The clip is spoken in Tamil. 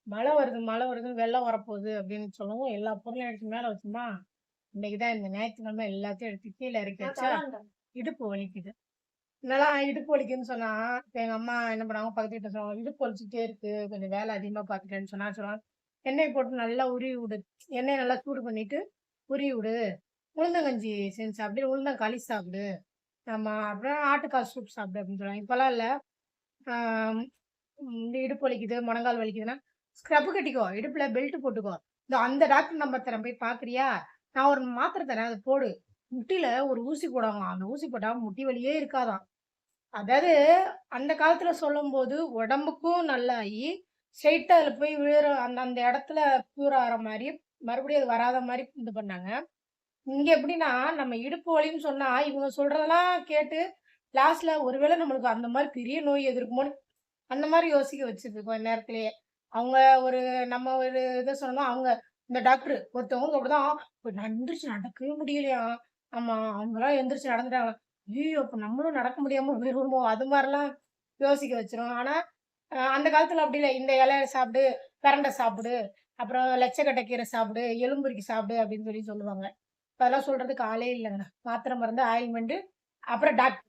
மழை வருதுன்னு வெள்ளம் வரப்போகுது அப்படின்னு சொல்லவும், எல்லா பொருளையும் எடுத்து மேல வச்சோமா, இன்னைக்கு தான் இந்த ஞாயிற்றுக்கிழமை எல்லாத்தையும் எடுத்து கீழ இறக்கி வச்சா, இடுப்பு வலிக்குது. என்னலாம் இடுப்பு வலிக்குதுன்னு சொன்னா, இப்ப எங்க அம்மா என்ன பண்ணாங்க, பக்கத்து வீட்ல சொன்னாங்க, "இடுப்பு வலிச்சுட்டே இருக்கு. கொஞ்சம் வேலை அதிகமா பார்த்துட்டேன்னு" சொன்னா சொல்லுவாங்க, "எண்ணெய் போட்டு நல்லா உருவி விடு. எண்ணெய நல்லா சூடு பண்ணிட்டு உருவி விடு. உளுந்தங்கஞ்சி செஞ்சு சாப்பிடு. உளுந்தங்களி சாப்பிடு. ஆமா. அப்புறம் ஆட்டுக்கால் சூப் சாப்பிடு" அப்படின்னு சொல்லுவாங்க. இப்பலாம் இல்ல. ஆ இந்த இடுப்பு வலிக்குது, முழங்கால் வலிக்குதுன்னா, ஸ்க்ரப் கட்டிக்கோ. இடுப்புல பெல்ட் போட்டுக்கோ. இதோ அந்த டாக்டர் நம்பர் தரேன் போய் பார்க்குறியா? நான் ஒரு மாத்திரை தரேன். அத போடு. முட்டியில ஒரு ஊசி போடுவாங்களாம். அந்த ஊசி போட்டா முட்டி வலியே இருக்காதாம். அதாவது அந்த காலத்துல சொல்லும்போது உடம்புக்கும் நல்லாயி, ஸ்ட்ரெயிட்டா அதுல போய் விழுற அந்த அந்த இடத்துல க்யூர் ஆற மாரி, மறுபடியும் அது வராத மாரி இது பண்ணாங்க. இங்க எப்படின்னா, நம்ம இடுப்பு வலின்னு சொன்னா, இவங்க சொல்றதெல்லாம் கேட்டு, லாஸ்ட்ல ஒருவேளை நம்மளுக்கு அந்த மாரி பெரிய நோய் எது இருக்குமோன்னு, அந்த மாரி யோசிக்க வச்சுருது கொஞ்ச நேரத்திலேயே. அவங்க ஒரு நம்ம ஒரு இத சொன்னோம்னா, அவங்க இந்த டாக்டரு ஒருத்தவங்க அப்படிதான், "இப்ப நான் எந்திரிச்சு நடக்கவே முடியலையாம்." ஆமா, அவங்கலாம் எந்திரிச்சு நடந்துட்டாங்க. ஐய்யயோ! அப்ப நம்மளும் நடக்க முடியாம போயிருவோமோ! அது மாரிலாம் யோசிக்க வச்சுரும். ஆனா, அந்த காலத்துல அப்படி இல்ல. இந்த இலைய சாப்பிடு, பிரண்ட சாப்பிடு, அப்புறம் லட்சக்கட்டை கீரை சாப்பிடு, எலும்புருக்கி சாப்பிடு அப்படின்னு சொல்லுவாங்க. இப்ப அதெல்லாம் சொல்றதுக்கு ஆளே இல்லங்க. மாத்திரை, மருந்து, ஆயில்மெண்ட் அப்புறம் டாக்டர்.